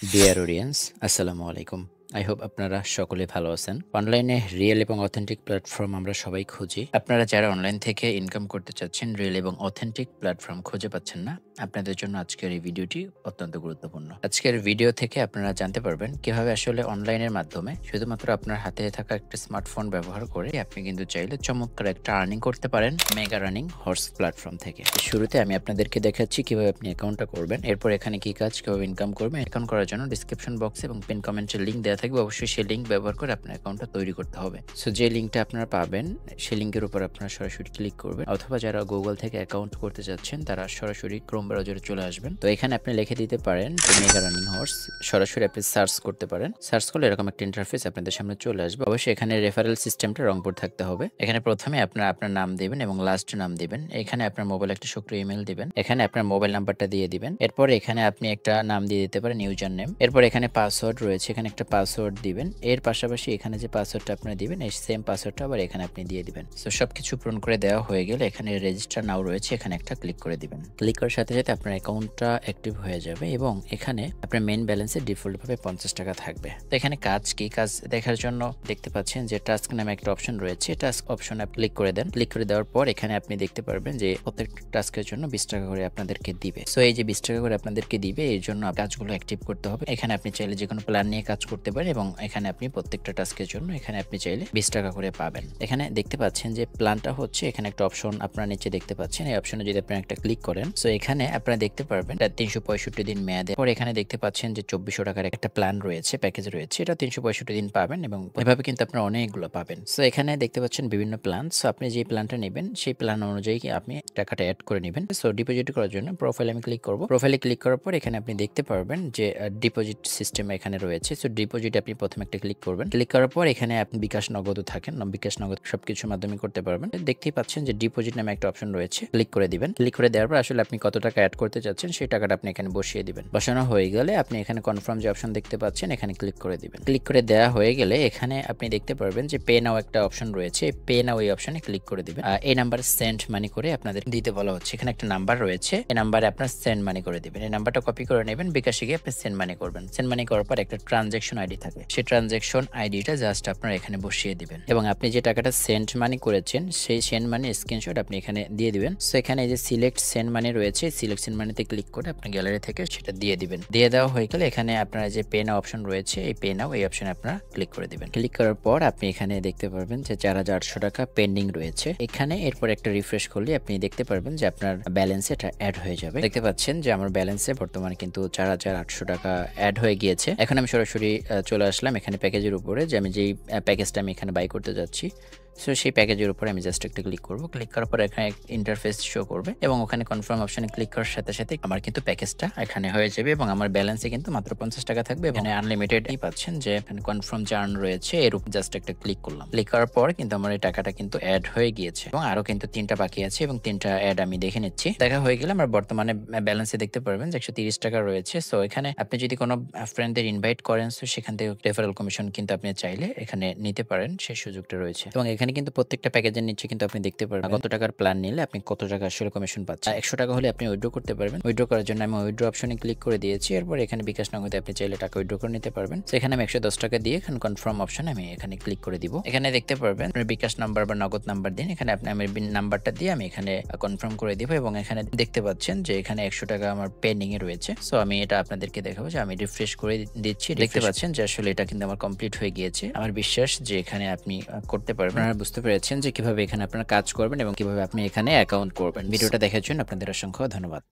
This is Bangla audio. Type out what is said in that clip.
ডিয়ার অডিয়েন্স, আসসালামু আলাইকুম। আই হোপ আপনারা সকলে ভালো আছেন। অনলাইনে রিয়েল এবং অথেন্টিক প্ল্যাটফর্ম আমরা সবাই খুঁজি। আপনারা যারা অনলাইন থেকে ইনকাম করতে চাচ্ছেন, রিয়েল এবং অথেন্টিক প্ল্যাটফর্ম খুঁজে পাচ্ছেন না, আপনাদের জন্য আজকের এই ভিডিওটি অত্যন্ত গুরুত্বপূর্ণ। আজকের ভিডিও থেকে আপনারা জানতে পারবেন কিভাবে আসলে অনলাইনের মাধ্যমে শুধুমাত্র আপনার হাতে থাকা একটা স্মার্টফোন ব্যবহার করে আপনি কিন্তু চাইলে চমৎকার একটা আর্নিং করতে পারেন মেগা রানিং হর্স প্ল্যাটফর্ম থেকে। শুরুতে আমি আপনাদেরকে দেখাচ্ছি কিভাবে আপনি অ্যাকাউন্টটা করবেন, এরপর এখানে কি কাজ, কিভাবে ইনকাম করবেন। অ্যাকাউন্ট করার জন্য ডিসক্রিপশন বক্সে এবং পিন কমেন্টের লিঙ্ক দেওয়া থাকবে, অবশ্যই সেই লিঙ্ক ব্যবহার করে আপনার অ্যাকাউন্টটা তৈরি করতে হবে। সো যে লিঙ্কটা আপনারা পাবেন সেই লিঙ্কের উপর আপনারা সরাসরি ক্লিক করবেন, অথবা যারা গুগল থেকে অ্যাকাউন্ট করতে যাচ্ছেন তারা সরাসরি ক্রোম ব্রাউজারে চলে আসবেন। তো এখানে আপনি লিখে দিতে পারেন মেগা রানিং হর্স, সরাসরি আপনি সার্চ করতে পারেন। সার্চ করলে এরকম একটা ইন্টারফেস আপনাদের সামনে চলে আসবে। অবশ্যই এখানে রেফারেল সিস্টেমটা রংপুর থাকতে হবে। এখানে প্রথমে আপনার নাম দিবেন এবং লাস্ট নাম দিবেন। এখানে আপনার মোবাইল একটা সক্রিয় ইমেল দিবেন, এখানে আপনার মোবাইল নাম্বারটা দিয়ে দিবেন। এরপর এখানে আপনি একটা নাম দিয়ে দিতে পারেন ইউজার নেম। এরপর এখানে পাসওয়ার্ড রয়েছে, এখানে একটা পাসওয়ার্ড দিবেন। এর পাশাপাশি এখানে যে পাসওয়ার্ডটা আপনারা দিবেন এই সেম পাসওয়ার্ডটা আবার এখানে আপনি দিয়ে দিবেন। সো সবকিছু পূরণ করে দেওয়া হয়ে গেলে এখানে রেজিস্টার নাও রয়েছে, এখানে একটা ক্লিক করে দিবেন। ক্লিক করার সাথে সাথে আপনার অ্যাকাউন্টটা অ্যাক্টিভ হয়ে যাবে এবং এখানে আপনার মেইন ব্যালেন্সে ডিফল্ট ভাবে 50 টাকা থাকবে। তো এখানে কাজ কি, কাজ দেখার জন্য দেখতে পাচ্ছেন যে টাস্ক নামে একটা অপশন রয়েছে, টাস্ক অপশনে ক্লিক করে দেন। ক্লিক করে দেওয়ার পর এখানে আপনি দেখতে পারবেন যে প্রত্যেক টাস্কের জন্য 20 টাকা করে আপনাদেরকে দিবে। সো এই যে 20 টাকা করে আপনাদেরকে দিবে, এর জন্য কাজগুলো অ্যাক্টিভ করতে হবে। এখানে আপনি চাইলে যে কোনো প্ল্যান নিয়ে কাজ করতে পারেন এবং এখানে আপনি প্রত্যেকটা টাস্কের জন্য এখানে আপনি চাইলে 20 টাকা করে পাবেন। এখানে দেখতে পাচ্ছেন যে প্ল্যানটা হচ্ছে, এখানে একটা অপশন আপনারা নিচে দেখতে পাচ্ছেন, এই অপশনে যদি আপনারা একটা ক্লিক করেন, সো এখানে আপনারা দেখতে পারবেন এটা 365 দিন মেয়াদে। পর এখানে দেখতে পাচ্ছেন যে 2400 টাকার একটা প্ল্যান রয়েছে, প্যাকেজ রয়েছে, এটা 365 দিন পাবেন এবং এভাবে কিন্তু আপনারা অনেকগুলো পাবেন। সো এখানে দেখতে পাচ্ছেন বিভিন্ন প্ল্যান। সো আপনি যে প্ল্যানটা নেবেন সেই প্ল্যান অনুযায়ী আপনি টাকাটা অ্যাড করে নেবেন। সো ডিপোজিট করার জন্য প্রোফাইলে আমি ক্লিক করব। প্রোফাইলে ক্লিক করার পর এখানে আপনি দেখতে পারবেন যে ডিপোজিট সিস্টেম এখানে রয়েছে। সো ডিপোজিট আপনি প্রথমে একটা ক্লিক করবেন। ক্লিক করার পর এখানে আপনি বিকাশ নগদও থাকেন, বিকাশ নগদ সবকিছুর মাধ্যমে করতে পারবেন। দেখতেই পাচ্ছেন যে ডিপোজিট নামে একটা অপশন রয়েছে, ক্লিক করে দিবেন। ক্লিক করে দেওয়ার পর আসলে আপনি কত টাকা অ্যাড করতে চাচ্ছেন সেই টাকাটা আপনি এখানে বসিয়ে দিবেন। বসানো হয়ে গেলে আপনি এখানে কনফার্ম যে অপশন দেখতে পাচ্ছেন এখানে ক্লিক করে দিবেন। ক্লিক করে দেওয়া হয়ে গেলে এখানে আপনি দেখতে পারবেন যে পে নাও একটা অপশন রয়েছে, পে নাও এই অপশনে ক্লিক করে দিবেন। এই নাম্বার সেন্ড মানি করে আপনাদের দিতে বলা হচ্ছে। এখানে একটা নাম্বার রয়েছে, এই নাম্বারে আপনার সেন্ড মানি করে দিবেন। এই নাম্বারটা কপি করে নেবেন, বিকাশে গিয়ে আপনি সেন্ড মানি করবেন। সেন্ড মানি করার পর একটা ট্রানজ্যাকশন আইডি থাকে, সেই ট্রানজ্যাকশন আইডিটা জাস্ট আপনারা এখানে বসিয়ে দিবেন এবং আপনি যে টাকাটা সেন্ড মানি করেছেন সেই সেন্ড মানি স্ক্রিনশট আপনি এখানে দিয়ে দিবেন। সো এখানে এই যে সিলেক্ট সেন্ড মানি রয়েছে, সিলেক্ট সেন্ড মানিতে ক্লিক করে আপনার গ্যালারি থেকে সেটা দিয়ে দিবেন। দিয়ে দেওয়া হয়ে গেলে এখানে আপনারা যে পে নাও অপশন রয়েছে, এই পে নাও এই অপশনে আপনারা ক্লিক করে দিবেন। ক্লিক করার পর আপনি এখানে দেখতে পারবেন যে 4800 টাকা পেন্ডিং রয়েছে এখানে। এরপর একটা রিফ্রেশ করলে আপনি দেখতে পারবেন যে আপনার ব্যালেন্সে এটা অ্যাড হয়ে যাবে। দেখতে পাচ্ছেন যে আমার ব্যালেন্সে বর্তমানে কিন্তু 4800 টাকা অ্যাড হয়ে গিয়েছে। এখন আমি সরাসরি চলে আসলাম এখানে প্যাকেজের উপরে, যে আমি যেই প্যাকেজটা আমি এখানে বাই করতে যাচ্ছি। সো সেই প্যাকেজের উপরে আমি জাস্ট একটা ক্লিক করব। ক্লিক করার পর এখানে ইন্টারফেস শো করবে এবং ওখানে কনফার্ম অপশনে ক্লিক করার সাথে সাথে আমার কিন্তু প্যাকেজটা এখানে হয়ে যাবে এবং আমার ব্যালেন্সে কিন্তু মাত্র 50 টাকা থাকবে। এখানে আনলিমিটেডই পাচ্ছেন, যে এখানে কনফার্ম চার্ন রয়েছে, এর উপর জাস্ট একটা ক্লিক করলাম। ক্লিক করার পর কিন্তু আমার এই টাকাটা কিন্তু অ্যাড হয়ে গিয়েছে এবং আরো কিন্তু 3টা বাকি আছে এবং 3টা অ্যাড আমি দেখে নিচ্ছি। দেখা হয়ে গেলে আমার বর্তমানে ব্যালেন্সে দেখতে পারবেন যে 130 টাকা রয়েছে। সো এখানে আপনি যদি কোনো ফ্রেন্ডদের ইনভাইট করেন, সো সেখান থেকে রেফারেল কমিশন কিন্তু আপনি চাইলে এখানে নিতে পারেন, সেই সুযোগটা রয়েছে। এবং এখানে কিন্তু প্রত্যেকটা প্যাকেজের নিচে কিন্তু আপনি দেখতে পারবেন কত টাকার প্ল্যান নিলে আপনি কত টাকা আসলে কমিশন পাচ্ছেন। 100 টাকা হলে আপনি উইথড্র করতে পারবেন। উইথড্র করার জন্য আমি উইথড্র অপশনে ক্লিক করে দিয়েছি। এরপর এখানে বিকাশ নগদে আপনি চাইলে টাকা উইথড্র করে নিতে পারবেন। সেখানে আমি 110 টাকা দিয়ে এখানে কনফার্ম অপশনে আমি এখানে ক্লিক করে দিব। এখানে দেখতে পারবেন বিকাশ নাম্বার বা নগদ নাম্বার দিন, এখানে আপনি আমার নাম্বারটা দিয়ে আমি এখানে কনফার্ম করে দিব এবং এখানে দেখতে পাচ্ছেন যে এখানে 100 টাকা আমার পেন্ডিং এ রয়েছে। সো আমি এটা আপনাদেরকে দেখাবো যে আমি রিফ্রেশ করে দিচ্ছি। দেখতে পাচ্ছেন যে আসলে এটা কিন্তু আমার কমপ্লিট হয়ে গিয়েছে। আমার বিশ্বাস যে এখানে আপনি করতে পারবেন। আপনারা বুঝতে পেরেছেন যে কিভাবে এখানে আপনারা কাজ করবেন এবং কিভাবে আপনি এখানে অ্যাকাউন্ট করবেন। ভিডিওটা দেখার জন্য আপনাদের অসংখ্য ধন্যবাদ।